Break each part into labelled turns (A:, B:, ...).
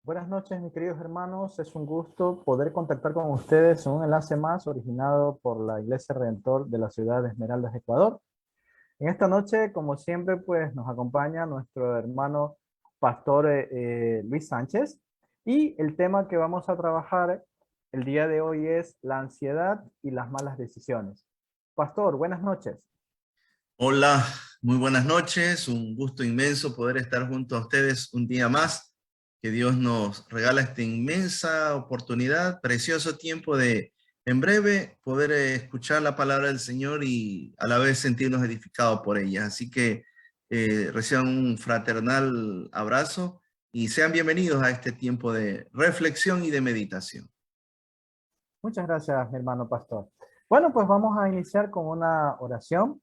A: Buenas noches, mis queridos hermanos. Es un gusto poder contactar con ustedes en un enlace más originado por la Iglesia Redentor de la ciudad de Esmeraldas, Ecuador. En esta noche, como siempre, pues nos acompaña nuestro hermano pastor Luis Sánchez. Y el tema que vamos a trabajar el día de hoy es la ansiedad y las malas decisiones. Pastor, buenas noches.
B: Hola, muy buenas noches. Un gusto inmenso poder estar junto a ustedes un día más. Que Dios nos regala esta inmensa oportunidad, precioso tiempo de, en breve, poder escuchar la palabra del Señor y a la vez sentirnos edificados por ella. Así que reciban un fraternal abrazo y sean bienvenidos a este tiempo de reflexión y de meditación.
A: Muchas gracias, mi hermano pastor. Bueno, pues vamos a iniciar con una oración.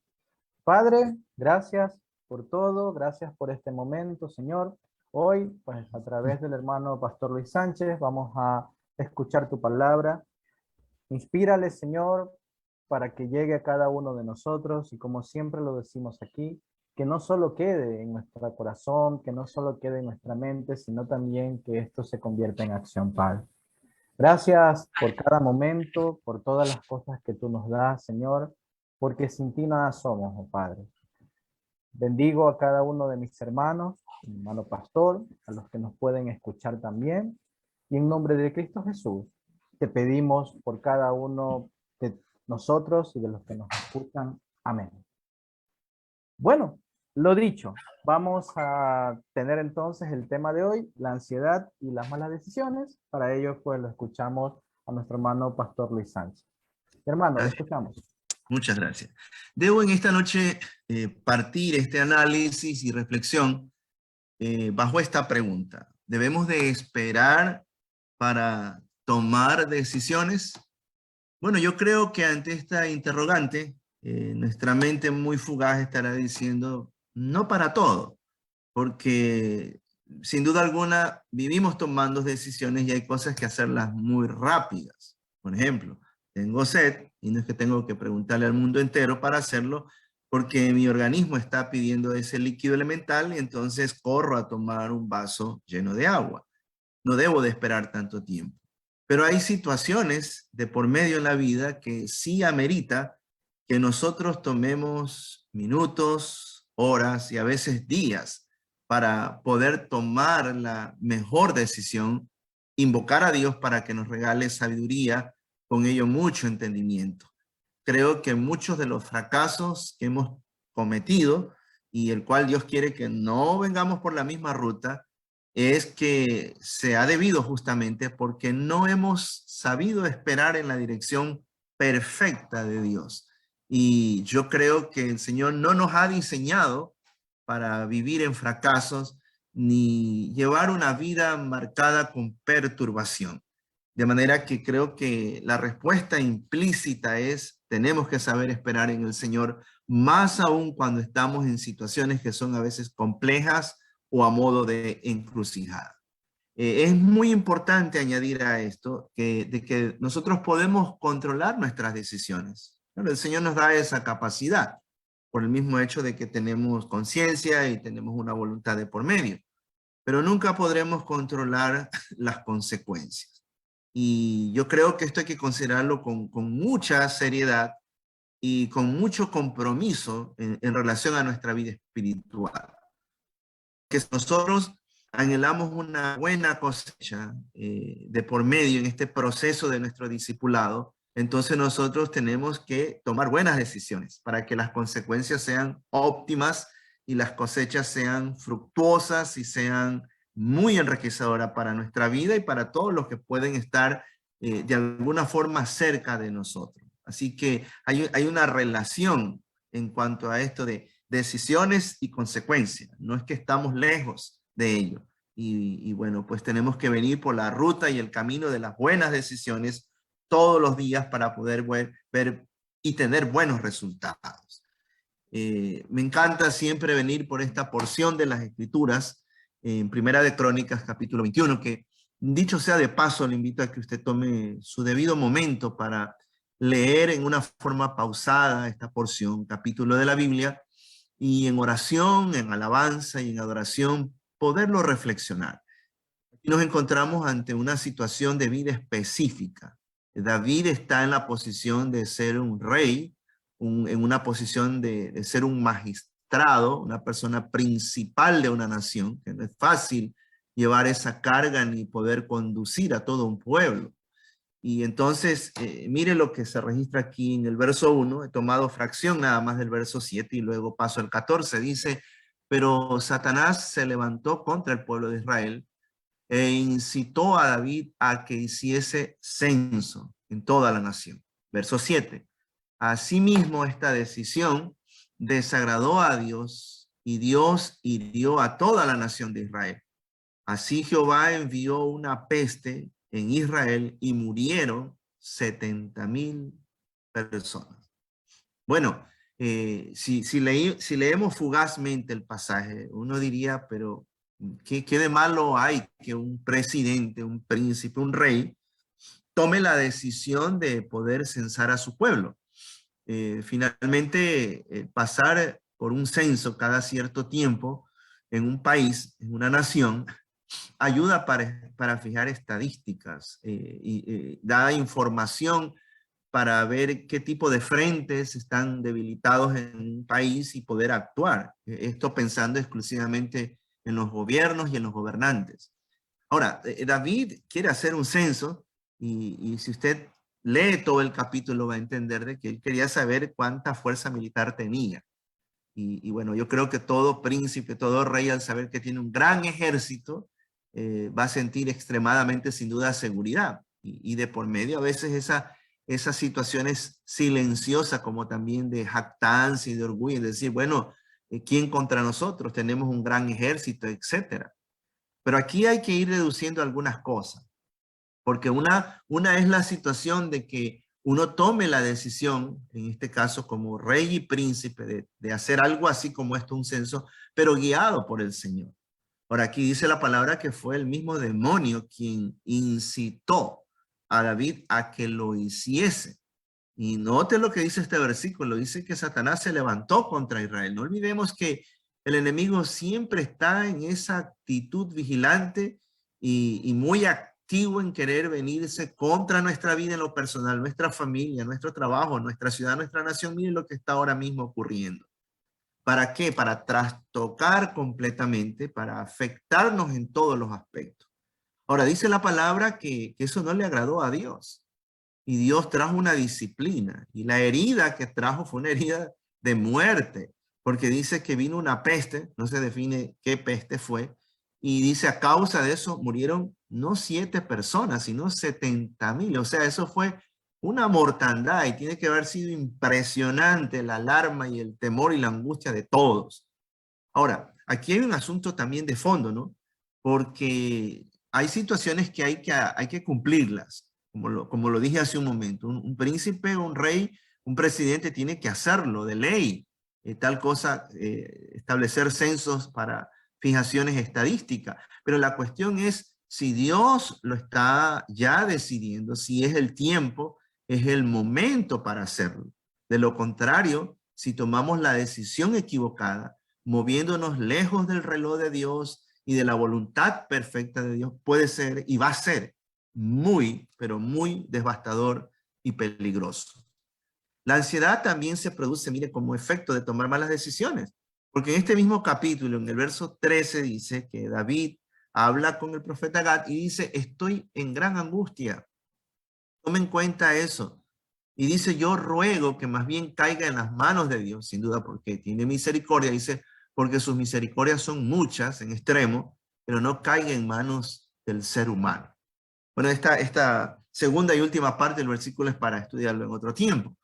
A: Padre, gracias por todo, gracias por este momento, Señor. Hoy, pues a través del hermano Pastor Luis Sánchez, vamos a escuchar tu palabra. Inspírale, Señor, para que llegue a cada uno de nosotros y como siempre lo decimos aquí, que no solo quede en nuestro corazón, que no solo quede en nuestra mente, sino también que esto se convierta en acción, Padre. Gracias por cada momento, por todas las cosas que tú nos das, Señor, porque sin ti nada somos, oh Padre. Bendigo a cada uno de mis hermanos, mi hermano pastor, a los que nos pueden escuchar también. Y en nombre de Cristo Jesús, te pedimos por cada uno de nosotros y de los que nos escuchan. Amén. Bueno, lo dicho, vamos a tener entonces el tema de hoy, la ansiedad y las malas decisiones. Para ello, pues lo escuchamos a nuestro hermano pastor Luis Sánchez. Hermano, lo escuchamos.
B: Muchas gracias. Debo en esta noche partir este análisis y reflexión bajo esta pregunta. ¿Debemos de esperar para tomar decisiones? Bueno, yo creo que ante esta interrogante, nuestra mente muy fugaz estará diciendo, no para todo, porque sin duda alguna vivimos tomando decisiones y hay cosas que hacerlas muy rápidas. Por ejemplo, tengo sed y no es que tengo que preguntarle al mundo entero para hacerlo, porque mi organismo está pidiendo ese líquido elemental y entonces corro a tomar un vaso lleno de agua. No debo de esperar tanto tiempo. Pero hay situaciones de por medio en la vida que sí amerita que nosotros tomemos minutos, horas y a veces días para poder tomar la mejor decisión, invocar a Dios para que nos regale sabiduría, con ello mucho entendimiento. Creo que muchos de los fracasos que hemos cometido y el cual Dios quiere que no vengamos por la misma ruta, es que se ha debido justamente porque no hemos sabido esperar en la dirección perfecta de Dios. Y yo creo que el Señor no nos ha diseñado para vivir en fracasos ni llevar una vida marcada con perturbación. De manera que creo que la respuesta implícita es, tenemos que saber esperar en el Señor, más aún cuando estamos en situaciones que son a veces complejas o a modo de encrucijada. Es muy importante añadir a esto de que nosotros podemos controlar nuestras decisiones. Bueno, el Señor nos da esa capacidad por el mismo hecho de que tenemos conciencia y tenemos una voluntad de por medio, pero nunca podremos controlar las consecuencias. Y yo creo que esto hay que considerarlo con mucha seriedad y con mucho compromiso en relación a nuestra vida espiritual. Que nosotros anhelamos una buena cosecha de por medio en este proceso de nuestro discipulado, entonces nosotros tenemos que tomar buenas decisiones para que las consecuencias sean óptimas y las cosechas sean fructuosas y sean muy enriquecedoras para nuestra vida y para todos los que pueden estar de alguna forma cerca de nosotros. Así que hay una relación en cuanto a esto de decisiones y consecuencias. No es que estamos lejos de ello. Y bueno, pues tenemos que venir por la ruta y el camino de las buenas decisiones todos los días para poder ver y tener buenos resultados. Me encanta siempre venir por esta porción de las Escrituras en Primera de Crónicas, capítulo 21, que dicho sea de paso, le invito a que usted tome su debido momento para leer en una forma pausada esta porción, capítulo de la Biblia, y en oración, en alabanza y en adoración, poderlo reflexionar. Y nos encontramos ante una situación de vida específica. David está en la posición de ser un rey, en una posición de ser un magistrado, una persona principal de una nación, que no es fácil llevar esa carga ni poder conducir a todo un pueblo. Y entonces, mire lo que se registra aquí en el verso 1, he tomado fracción nada más del verso 7 y luego paso al 14, dice, pero Satanás se levantó contra el pueblo de Israel e incitó a David a que hiciese censo en toda la nación. Verso 7. Asimismo, esta decisión desagradó a Dios y Dios hirió a toda la nación de Israel. Así Jehová envió una peste en Israel y murieron 70,000 personas. Bueno, si leemos fugazmente el pasaje, uno diría, pero ¿qué de malo hay que un presidente, un príncipe, un rey tome la decisión de poder censar a su pueblo? Finalmente, pasar por un censo cada cierto tiempo en un país, en una nación, ayuda para fijar estadísticas y da información para ver qué tipo de frentes están debilitados en un país y poder actuar. Esto pensando exclusivamente en los gobiernos y en los gobernantes. Ahora, David quiere hacer un censo y si usted lee todo el capítulo va a entender de que él quería saber cuánta fuerza militar tenía. Y bueno, yo creo que todo príncipe, todo rey, al saber que tiene un gran ejército, va a sentir extremadamente, sin duda, seguridad. Y de por medio, a veces esa situación es silenciosa, como también de jactancia y de orgullo, es decir, bueno, ¿quién contra nosotros? Tenemos un gran ejército, etcétera. Pero aquí hay que ir reduciendo algunas cosas, porque una es la situación de que uno tome la decisión, en este caso como rey y príncipe, de hacer algo así como esto, un censo, pero guiado por el Señor. Ahora aquí dice la palabra que fue el mismo demonio quien incitó a David a que lo hiciese. Y note lo que dice este versículo, dice que Satanás se levantó contra Israel. No olvidemos que el enemigo siempre está en esa actitud vigilante y muy activo en querer venirse contra nuestra vida en lo personal, nuestra familia, nuestro trabajo, nuestra ciudad, nuestra nación. Miren lo que está ahora mismo ocurriendo. ¿Para qué? Para trastocar completamente, para afectarnos en todos los aspectos. Ahora, dice la palabra que eso no le agradó a Dios. Y Dios trajo una disciplina. Y la herida que trajo fue una herida de muerte. Porque dice que vino una peste, no se define qué peste fue. Y dice a causa de eso murieron no 7 personas, sino 70,000. O sea, eso fue una mortandad y tiene que haber sido impresionante la alarma y el temor y la angustia de todos. Ahora, aquí hay un asunto también de fondo, ¿no? Porque hay situaciones que hay que cumplirlas, como lo dije hace un momento. Un príncipe, un rey, un presidente tiene que hacerlo de ley. Tal cosa, establecer censos para fijaciones estadísticas. Pero la cuestión es si Dios lo está ya decidiendo, si es el tiempo, es el momento para hacerlo. De lo contrario, si tomamos la decisión equivocada, moviéndonos lejos del reloj de Dios y de la voluntad perfecta de Dios, puede ser y va a ser muy, pero muy devastador y peligroso. La ansiedad también se produce, mire, como efecto de tomar malas decisiones, porque en este mismo capítulo, en el verso 13, dice que David habla con el profeta Gad y dice, estoy en gran angustia. Tome en cuenta eso. Y dice, yo ruego que más bien caiga en las manos de Dios, sin duda, porque tiene misericordia. Dice, porque sus misericordias son muchas en extremo, pero no caiga en manos del ser humano. Bueno, esta segunda y última parte del versículo es para estudiarlo en otro tiempo.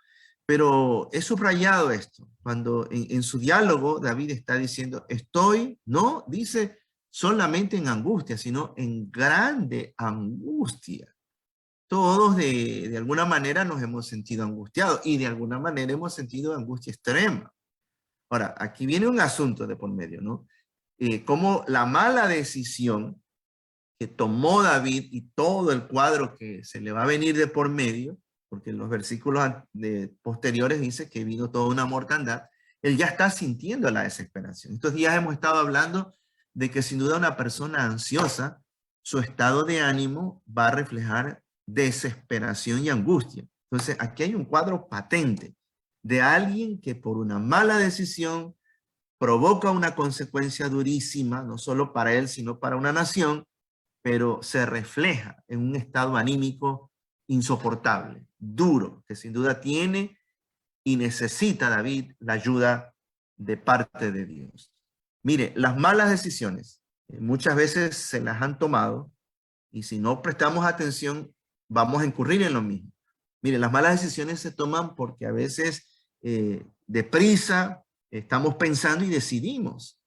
B: Pero he subrayado esto, cuando en su diálogo David está diciendo, estoy, no dice solamente en angustia, sino en grande angustia. Todos de alguna manera nos hemos sentido angustiados y de alguna manera hemos sentido angustia extrema. Ahora, aquí viene un asunto de por medio, ¿no? Como la mala decisión que tomó David y todo el cuadro que se le va a venir de por medio, porque en los versículos posteriores dice que vino toda una mortandad, él ya está sintiendo la desesperación. Estos días hemos estado hablando de que sin duda una persona ansiosa su estado de ánimo va a reflejar desesperación y angustia. Entonces, aquí hay un cuadro patente de alguien que por una mala decisión provoca una consecuencia durísima, no solo para él, sino para una nación, pero se refleja en un estado anímico insoportable, duro, que sin duda tiene y necesita David la ayuda de parte de Dios. Mire, las malas decisiones muchas veces se las han tomado y si no prestamos atención vamos a incurrir en lo mismo. Mire, las malas decisiones se toman porque a veces deprisa estamos pensando y decidimos.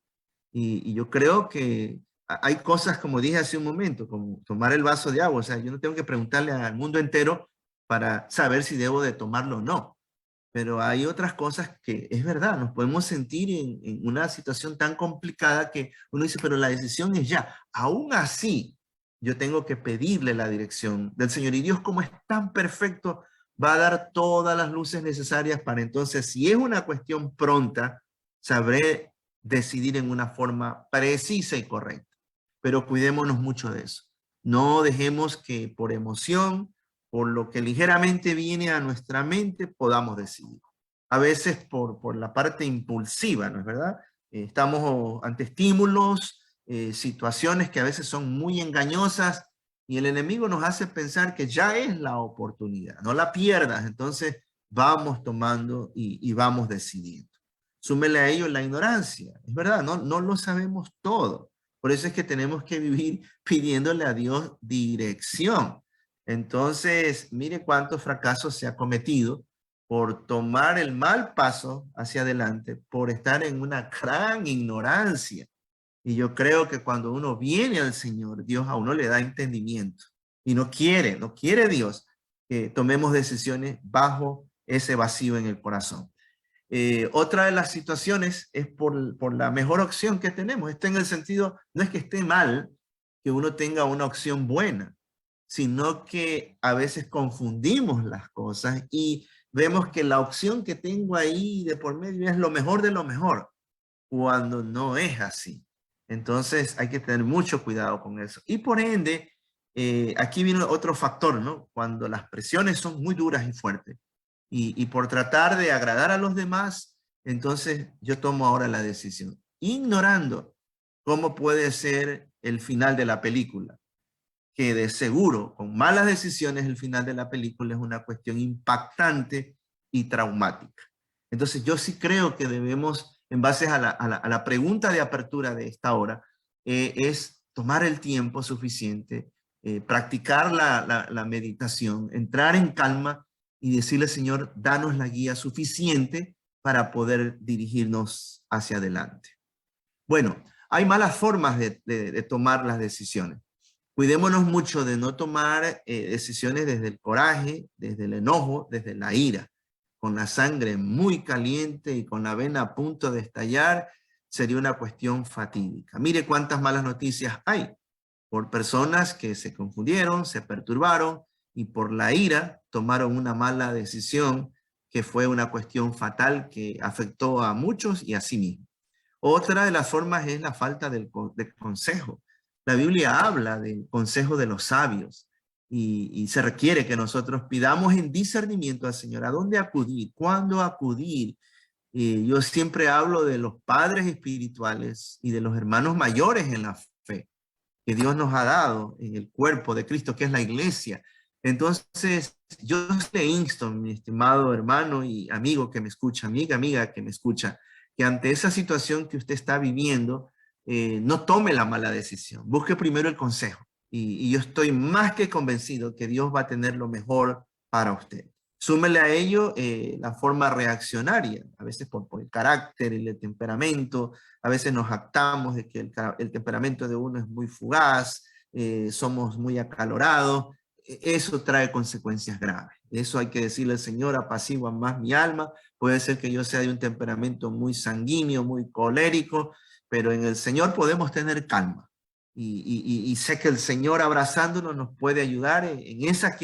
B: Y yo creo que hay cosas, como dije hace un momento, como tomar el vaso de agua. O sea, yo no tengo que preguntarle al mundo entero para saber si debo de tomarlo o no. Pero hay otras cosas que es verdad, nos podemos sentir en una situación tan complicada que uno dice, pero la decisión es ya. Aún así, yo tengo que pedirle la dirección del Señor. Y Dios, como es tan perfecto, va a dar todas las luces necesarias para entonces, si es una cuestión pronta, sabré decidir en una forma precisa y correcta. Pero cuidémonos mucho de eso. No dejemos que por emoción, por lo que ligeramente viene a nuestra mente, podamos decidir. A veces por la parte impulsiva, ¿no es verdad? Estamos ante estímulos, situaciones que a veces son muy engañosas y el enemigo nos hace pensar que ya es la oportunidad, no la pierdas. Entonces vamos tomando y vamos decidiendo. Súmele a ello la ignorancia, es verdad, no lo sabemos todo. Por eso es que tenemos que vivir pidiéndole a Dios dirección. Entonces, mire cuántos fracasos se ha cometido por tomar el mal paso hacia adelante, por estar en una gran ignorancia. Y yo creo que cuando uno viene al Señor, Dios a uno le da entendimiento. Y no quiere Dios que tomemos decisiones bajo ese vacío en el corazón. Otra de las situaciones es por la mejor opción que tenemos. Esto en el sentido, no es que esté mal que uno tenga una opción buena, sino que a veces confundimos las cosas y vemos que la opción que tengo ahí de por medio es lo mejor de lo mejor, cuando no es así. Entonces hay que tener mucho cuidado con eso. Y por ende, aquí viene otro factor, ¿no? Cuando las presiones son muy duras y fuertes y por tratar de agradar a los demás, entonces yo tomo ahora la decisión, ignorando cómo puede ser el final de la película, que de seguro, con malas decisiones, el final de la película es una cuestión impactante y traumática. Entonces yo sí creo que debemos, en base a la pregunta de apertura de esta hora, es tomar el tiempo suficiente, practicar la meditación, entrar en calma y decirle, Señor, danos la guía suficiente para poder dirigirnos hacia adelante. Bueno, hay malas formas de tomar las decisiones. Cuidémonos mucho de no tomar decisiones desde el coraje, desde el enojo, desde la ira. Con la sangre muy caliente y con la vena a punto de estallar, sería una cuestión fatídica. Mire cuántas malas noticias hay por personas que se confundieron, se perturbaron y por la ira tomaron una mala decisión que fue una cuestión fatal que afectó a muchos y a sí mismos. Otra de las formas es la falta de consejo. La Biblia habla del consejo de los sabios y se requiere que nosotros pidamos en discernimiento al Señor a dónde acudir, cuándo acudir. Yo siempre hablo de los padres espirituales y de los hermanos mayores en la fe que Dios nos ha dado en el cuerpo de Cristo, que es la iglesia. Entonces, yo le insto, mi estimado hermano y amigo que me escucha, amiga que me escucha, que ante esa situación que usted está viviendo, no tome la mala decisión. Busque primero el consejo. Y yo estoy más que convencido que Dios va a tener lo mejor para usted. Súmele a ello la forma reaccionaria, a veces por el carácter, el temperamento, a veces nos jactamos de que el temperamento de uno es muy fugaz, somos muy acalorados. Eso trae consecuencias graves. Eso hay que decirle al Señor, apacigua más mi alma. Puede ser que yo sea de un temperamento muy sanguíneo, muy colérico, pero en el Señor podemos tener calma. Y sé que el Señor abrazándonos nos puede ayudar en esa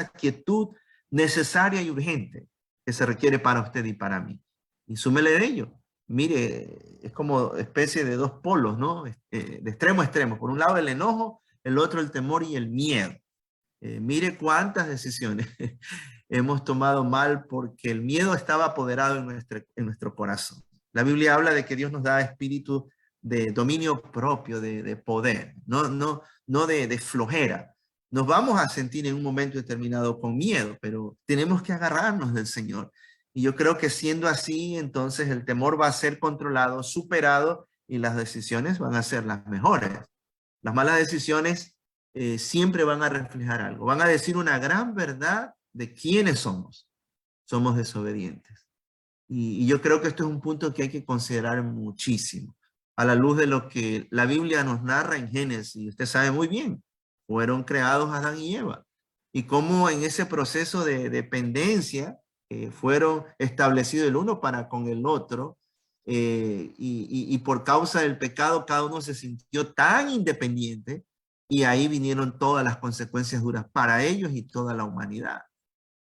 B: quietud necesaria y urgente que se requiere para usted y para mí. Y súmele de ello. Mire, es como especie de dos polos, ¿no? De extremo a extremo. Por un lado el enojo, el otro el temor y el miedo. Mire cuántas decisiones hemos tomado mal porque el miedo estaba apoderado en nuestro corazón. La Biblia habla de que Dios nos da espíritu de dominio propio, de poder, no de flojera. Nos vamos a sentir en un momento determinado con miedo, pero tenemos que agarrarnos del Señor. Y yo creo que siendo así, entonces el temor va a ser controlado, superado, y las decisiones van a ser las mejores. Las malas decisiones siempre van a reflejar algo, van a decir una gran verdad de quiénes somos. Somos desobedientes. Y yo creo que esto es un punto que hay que considerar muchísimo, a la luz de lo que la Biblia nos narra en Génesis. Usted sabe muy bien, fueron creados Adán y Eva, y cómo en ese proceso de dependencia fueron establecidos el uno para con el otro, y por causa del pecado cada uno se sintió tan independiente, y ahí vinieron todas las consecuencias duras para ellos y toda la humanidad.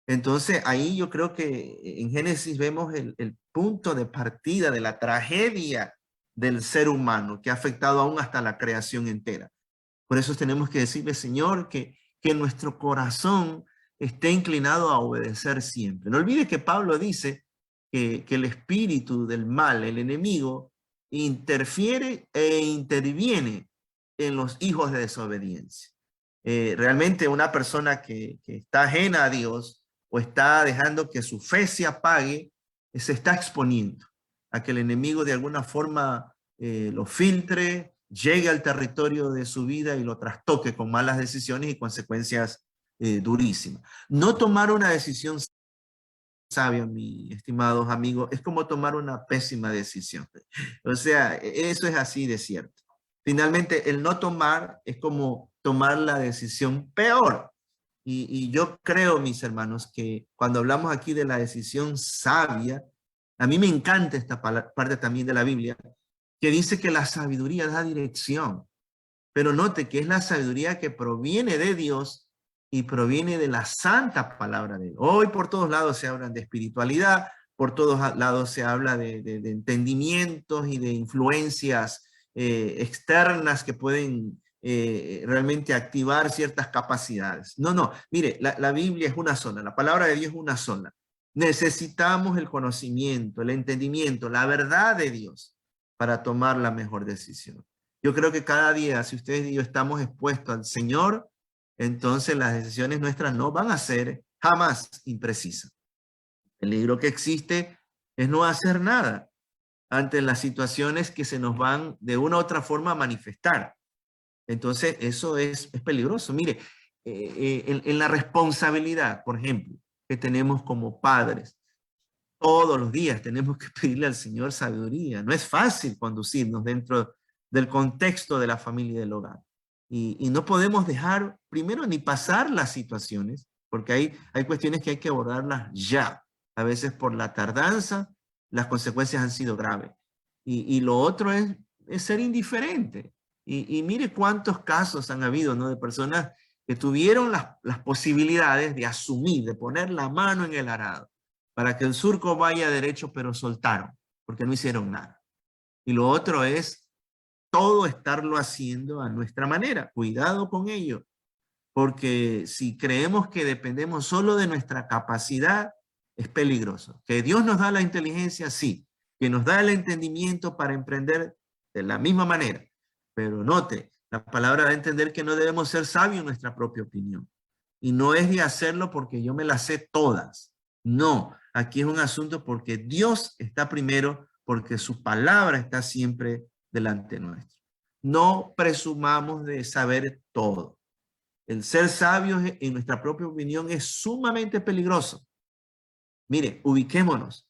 B: Entonces, ahí yo creo que en Génesis vemos el punto de partida de la tragedia del ser humano que ha afectado aún hasta la creación entera. Por eso tenemos que decirle, Señor, que nuestro corazón esté inclinado a obedecer siempre. No olvide que Pablo dice que el espíritu del mal, el enemigo, interfiere e interviene en los hijos de desobediencia. Realmente una persona que está ajena a Dios, o está dejando que su fe se apague, se está exponiendo a que el enemigo de alguna forma lo filtre, llegue al territorio de su vida y lo trastoque con malas decisiones y consecuencias durísimas. No tomar una decisión sabia, mi estimados amigos, es como tomar una pésima decisión. O sea, eso es así de cierto. Finalmente, el no tomar es como tomar la decisión peor. Y yo creo, mis hermanos, que cuando hablamos aquí de la decisión sabia, a mí me encanta esta parte también de la Biblia, que dice que la sabiduría da dirección. Pero note que es la sabiduría que proviene de Dios y proviene de la santa palabra de Dios. Hoy por todos lados se habla de espiritualidad, por todos lados se habla de entendimientos y de influencias externas que pueden realmente activar ciertas capacidades. No, mire, la Biblia es una sola, la palabra de Dios es una sola. Necesitamos el conocimiento, el entendimiento, la verdad de Dios para tomar la mejor decisión. Yo creo que cada día, si ustedes y yo estamos expuestos al Señor, entonces las decisiones nuestras no van a ser jamás imprecisas. El peligro que existe es no hacer nada ante las situaciones que se nos van de una u otra forma a manifestar. Entonces, eso es peligroso. Mire, en la responsabilidad, por ejemplo, que tenemos como padres, todos los días tenemos que pedirle al Señor sabiduría. No es fácil conducirnos dentro del contexto de la familia y del hogar. Y no podemos dejar, primero, ni pasar las situaciones, porque hay cuestiones que hay que abordarlas ya. A veces por la tardanza, las consecuencias han sido graves. Y lo otro es ser indiferente. Y mire cuántos casos han habido, ¿no? De personas que tuvieron las posibilidades de asumir, de poner la mano en el arado, para que el surco vaya derecho, pero soltaron, porque no hicieron nada. Y lo otro es todo estarlo haciendo a nuestra manera. Cuidado con ello, porque si creemos que dependemos solo de nuestra capacidad, es peligroso. Que Dios nos da la inteligencia, sí, que nos da el entendimiento para emprender de la misma manera, pero note, la palabra da a entender que no debemos ser sabios en nuestra propia opinión. Y no es de hacerlo porque yo me las sé todas. No, aquí es un asunto porque Dios está primero, porque su palabra está siempre delante nuestro. No presumamos de saber todo. El ser sabios en nuestra propia opinión es sumamente peligroso. Mire, ubiquémonos.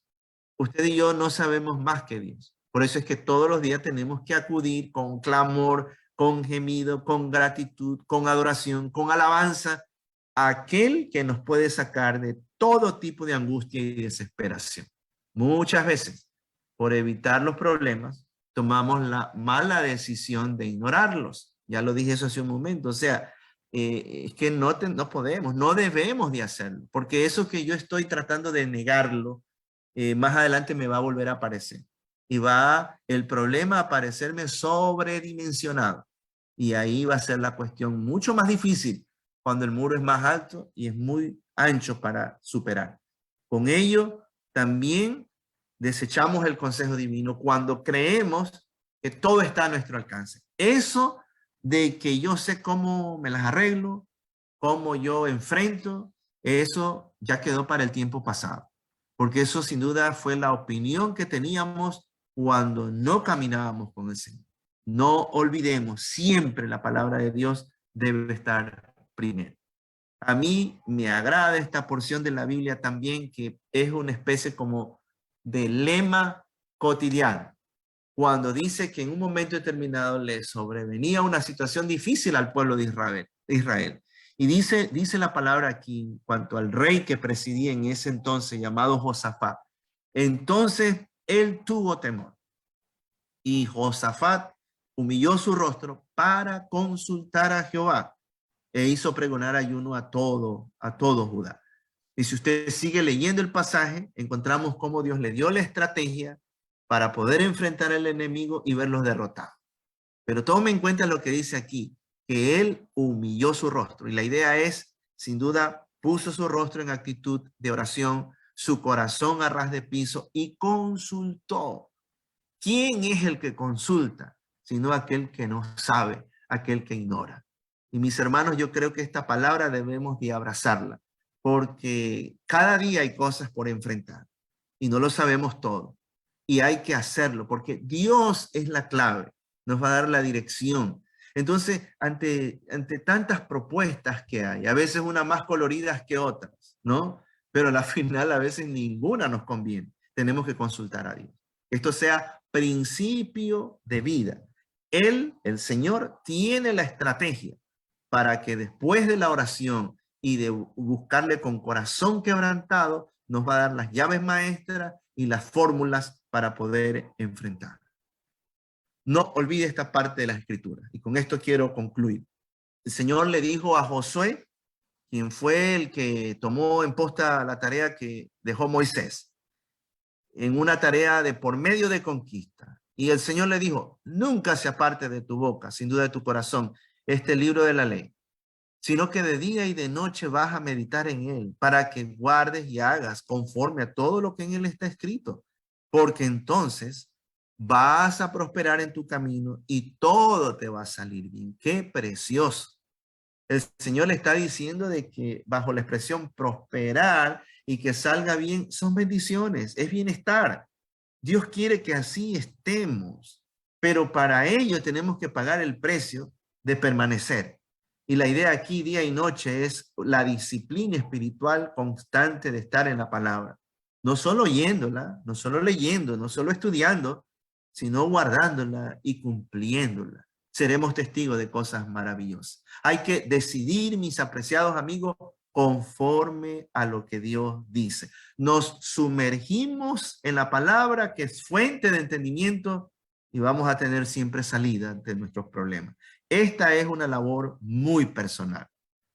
B: Usted y yo no sabemos más que Dios. Por eso es que todos los días tenemos que acudir con clamor, con gemido, con gratitud, con adoración, con alabanza a aquel que nos puede sacar de todo tipo de angustia y desesperación. Muchas veces, por evitar los problemas, tomamos la mala decisión de ignorarlos. Ya lo dije eso hace un momento. O sea, es que no podemos, no debemos de hacerlo, porque eso que yo estoy tratando de negarlo, más adelante me va a volver a aparecer. Y va el problema a aparecerme sobredimensionado. Y ahí va a ser la cuestión mucho más difícil cuando el muro es más alto y es muy ancho para superar. Con ello, también desechamos el consejo divino cuando creemos que todo está a nuestro alcance. Eso de que yo sé cómo me las arreglo, cómo yo enfrento, eso ya quedó para el tiempo pasado. Porque eso sin duda fue la opinión que teníamos cuando no caminábamos con el Señor. No olvidemos, siempre la palabra de Dios debe estar primero. A mí me agrada esta porción de la Biblia también, que es una especie como de lema cotidiano. Cuando dice que en un momento determinado le sobrevenía una situación difícil al pueblo de Israel. Y dice la palabra aquí en cuanto al rey que presidía en ese entonces, llamado Josafat. Entonces él tuvo temor. Y Josafat humilló su rostro para consultar a Jehová e hizo pregonar ayuno a todo Judá. Y si usted sigue leyendo el pasaje, encontramos cómo Dios le dio la estrategia para poder enfrentar al enemigo y verlos derrotados. Pero tome en cuenta lo que dice aquí, que él humilló su rostro. Y la idea es, sin duda, puso su rostro en actitud de oración, su corazón a ras de piso y consultó. ¿Quién es el que consulta? Sino aquel que no sabe, aquel que ignora. Y mis hermanos, yo creo que esta palabra debemos de abrazarla, porque cada día hay cosas por enfrentar y no lo sabemos todo. Y hay que hacerlo, porque Dios es la clave, nos va a dar la dirección. Entonces, ante tantas propuestas que hay, a veces unas más coloridas que otras, ¿no? Pero al final a veces ninguna nos conviene. Tenemos que consultar a Dios. Esto sea principio de vida. Él, el Señor, tiene la estrategia para que después de la oración y de buscarle con corazón quebrantado, nos va a dar las llaves maestras y las fórmulas para poder enfrentar. No olvide esta parte de la escritura. Y con esto quiero concluir. El Señor le dijo a Josué, quien fue el que tomó en posta la tarea que dejó Moisés, en una tarea de por medio de conquista. Y el Señor le dijo, nunca se aparte de tu boca, sin duda de tu corazón, este libro de la ley, sino que de día y de noche vas a meditar en él, para que guardes y hagas conforme a todo lo que en él está escrito, porque entonces vas a prosperar en tu camino y todo te va a salir bien. ¡Qué precioso! El Señor le está diciendo de que bajo la expresión prosperar y que salga bien son bendiciones, es bienestar. Dios quiere que así estemos, pero para ello tenemos que pagar el precio de permanecer. Y la idea aquí día y noche es la disciplina espiritual constante de estar en la palabra. No solo oyéndola, no solo leyendo, no solo estudiando, sino guardándola y cumpliéndola. Seremos testigos de cosas maravillosas. Hay que decidir, mis apreciados amigos, conforme a lo que Dios dice. Nos sumergimos en la palabra, que es fuente de entendimiento, y vamos a tener siempre salida de nuestros problemas. Esta es una labor muy personal.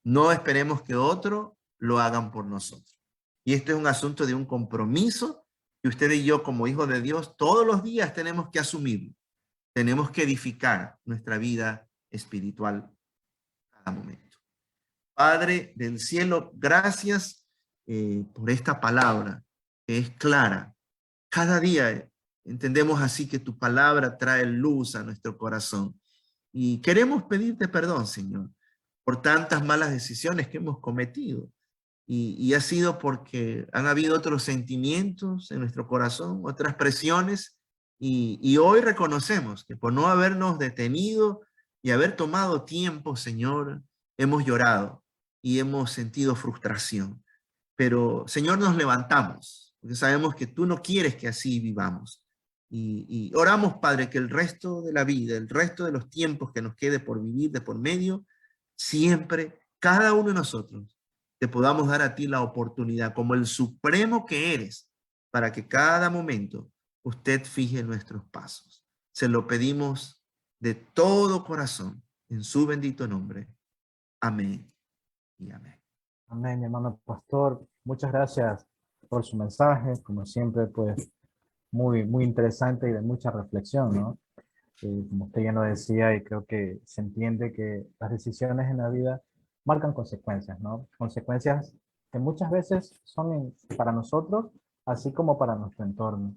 B: No esperemos que otros lo hagan por nosotros. Y este es un asunto de un compromiso que usted y yo, como hijos de Dios, todos los días tenemos que asumir. Tenemos que edificar nuestra vida espiritual cada momento. Padre del cielo, gracias por esta palabra que es clara. Cada día entendemos así que tu palabra trae luz a nuestro corazón. Y queremos pedirte perdón, Señor, por tantas malas decisiones que hemos cometido. Y ha sido porque han habido otros sentimientos en nuestro corazón, otras presiones. Y hoy reconocemos que por no habernos detenido y haber tomado tiempo, Señor, hemos llorado y hemos sentido frustración. Pero, Señor, nos levantamos, porque sabemos que tú no quieres que así vivamos. Y oramos, Padre, que el resto de la vida, el resto de los tiempos que nos quede por vivir de por medio, siempre, cada uno de nosotros, te podamos dar a ti la oportunidad, como el supremo que eres, para que cada momento usted fije nuestros pasos. Se lo pedimos de todo corazón, en su bendito nombre. Amén y amén.
A: Amén, mi hermano pastor. Muchas gracias por su mensaje. Como siempre, pues muy interesante y de mucha reflexión, ¿no? Como usted ya lo decía, y creo que se entiende que las decisiones en la vida marcan consecuencias, ¿no? Consecuencias que muchas veces son para nosotros, así como para nuestro entorno.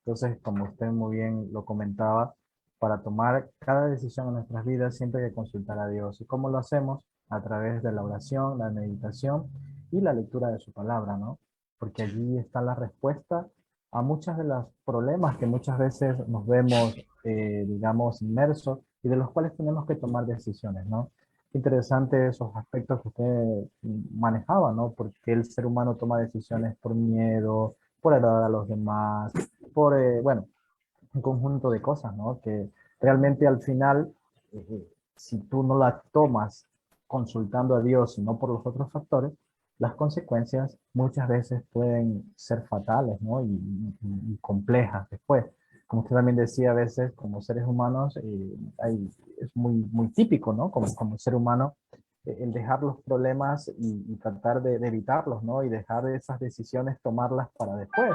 A: Entonces, como usted muy bien lo comentaba, para tomar cada decisión en nuestras vidas siempre hay que consultar a Dios. ¿Y cómo lo hacemos? A través de la oración, la meditación y la lectura de su palabra, ¿no? Porque allí está la respuesta a muchos de los problemas que muchas veces nos vemos, digamos, inmersos y de los cuales tenemos que tomar decisiones, ¿no? Interesante esos aspectos que usted manejaba, ¿no? Porque el ser humano toma decisiones por miedo, por agradar a los demás, por, bueno, un conjunto de cosas, ¿no? Que realmente al final, si tú no la tomas consultando a Dios y no por los otros factores, las consecuencias muchas veces pueden ser fatales, ¿no? Y complejas después. Como usted también decía, a veces como seres humanos, es muy típico, ¿no? Como ser humano, el dejar los problemas y tratar de evitarlos, ¿no? Y dejar esas decisiones, tomarlas para después.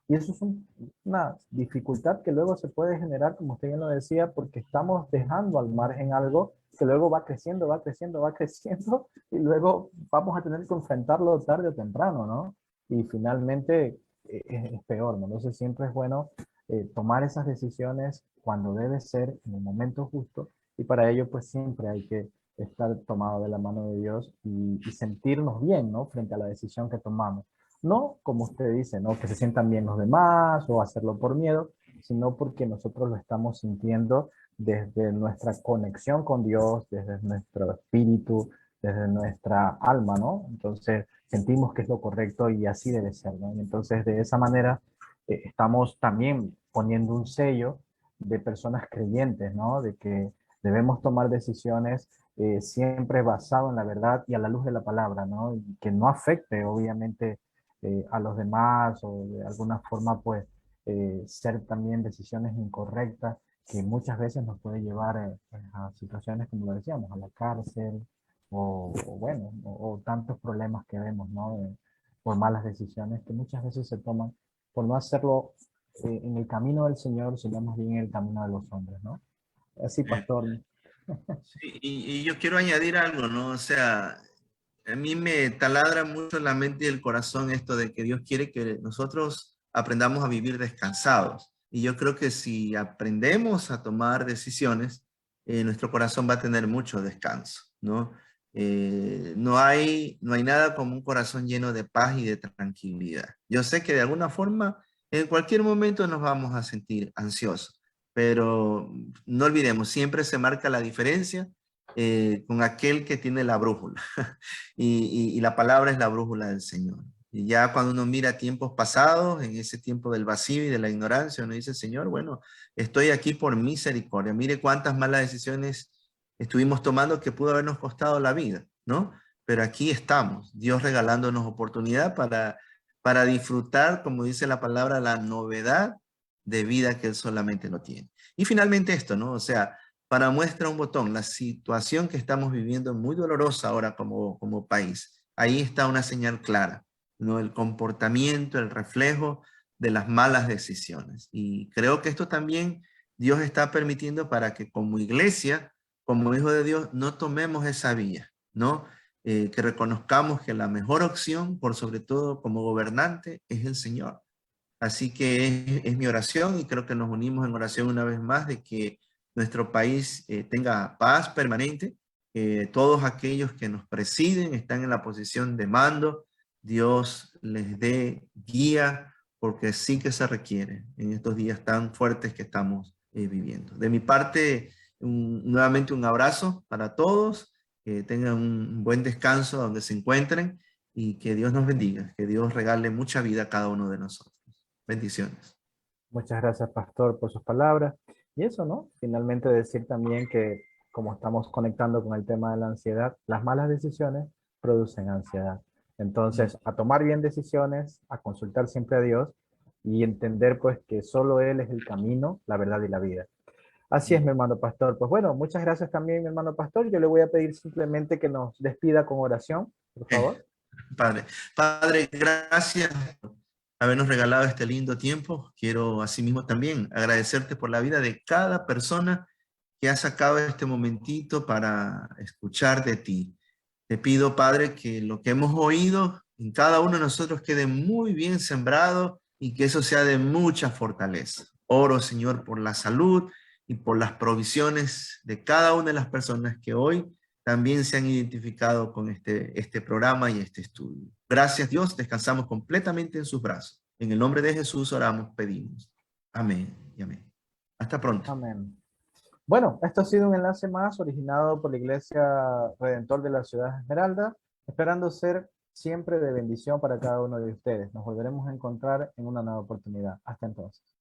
A: Y eso es una dificultad que luego se puede generar, como usted bien lo decía, porque estamos dejando al margen algo que luego va creciendo, va creciendo, va creciendo, y luego vamos a tener que enfrentarlo tarde o temprano, ¿no? Y finalmente es peor, ¿no? Entonces siempre es bueno tomar esas decisiones cuando debe ser, en el momento justo, y para ello pues siempre hay que estar tomado de la mano de Dios y sentirnos bien, ¿no? Frente a la decisión que tomamos. No, como usted dice, ¿no? Que se sientan bien los demás o hacerlo por miedo, sino porque nosotros lo estamos sintiendo desde nuestra conexión con Dios, desde nuestro espíritu, desde nuestra alma, ¿no? Entonces sentimos que es lo correcto y así debe ser, ¿no? Y entonces de esa manera estamos también poniendo un sello de personas creyentes, ¿no? De que debemos tomar decisiones siempre basado en la verdad y a la luz de la palabra, ¿no? Y que no afecte, obviamente, a los demás o de alguna forma, pues, ser también decisiones incorrectas que muchas veces nos puede llevar pues, a situaciones, como lo decíamos, a la cárcel o bueno, o tantos problemas que vemos, ¿no? Por malas decisiones que muchas veces se toman por no hacerlo en el camino del Señor, sino más bien en el camino de los hombres, ¿no? Así,
B: Eh,
A: pastor.
B: sí, y yo quiero añadir algo, ¿no? O sea, a mí me taladra mucho la mente y el corazón esto de que Dios quiere que nosotros aprendamos a vivir descansados. Y yo creo que si aprendemos a tomar decisiones, nuestro corazón va a tener mucho descanso, ¿no? No hay nada como un corazón lleno de paz y de tranquilidad. Yo sé que de alguna forma, en cualquier momento nos vamos a sentir ansiosos, pero no olvidemos, siempre se marca la diferencia con aquel que tiene la brújula. Y la palabra es la brújula del Señor. Y ya cuando uno mira tiempos pasados, en ese tiempo del vacío y de la ignorancia, uno dice, Señor, bueno, estoy aquí por misericordia. Mire cuántas malas decisiones estuvimos tomando que pudo habernos costado la vida, ¿no? Pero aquí estamos, Dios regalándonos oportunidad para disfrutar, como dice la palabra, la novedad de vida que Él solamente no tiene. Y finalmente esto, ¿no? O sea, para muestra un botón, la situación que estamos viviendo muy dolorosa ahora como país. Ahí está una señal clara, ¿no? El comportamiento, el reflejo de las malas decisiones. Y creo que esto también Dios está permitiendo para que como iglesia, como hijo de Dios, no tomemos esa vía, ¿no? Que reconozcamos que la mejor opción, por sobre todo como gobernante, es el Señor. Así que es mi oración y creo que nos unimos en oración una vez más de que nuestro país tenga paz permanente. Todos aquellos que nos presiden están en la posición de mando. Dios les dé guía porque sí que se requiere en estos días tan fuertes que estamos viviendo. De mi parte, nuevamente un abrazo para todos. Que tengan un buen descanso donde se encuentren y que Dios nos bendiga, que Dios regale mucha vida a cada uno de nosotros. Bendiciones.
A: Muchas gracias, pastor, por sus palabras. Y eso, ¿no? Finalmente decir también que como estamos conectando con el tema de la ansiedad, las malas decisiones producen ansiedad.
B: Mm.
A: Entonces, a tomar bien decisiones, a consultar siempre a Dios y entender pues que solo Él es el camino, la verdad y la vida. Así es, mi hermano pastor. Pues bueno, muchas gracias también, mi hermano pastor. Yo le voy a pedir simplemente que nos despida con oración, por
B: Eh,
A: favor.
B: Padre, Padre, gracias por habernos regalado este lindo tiempo. Quiero asimismo también agradecerte por la vida de cada persona que has sacado este momentito para escuchar de ti. Te pido, Padre, que lo que hemos oído en cada uno de nosotros quede muy bien sembrado y que eso sea de mucha fortaleza. Oro, Señor, por la salud y por las provisiones de cada una de las personas que hoy también se han identificado con este programa y este estudio. Gracias, Dios, descansamos completamente en sus brazos. En el nombre de Jesús oramos, pedimos. Amén y amén. Hasta pronto.
A: Amén. Bueno, esto ha sido un enlace más originado por la Iglesia Redentor de la Ciudad Esmeralda, esperando ser siempre de bendición para cada uno de ustedes. Nos volveremos a encontrar en una nueva oportunidad. Hasta entonces.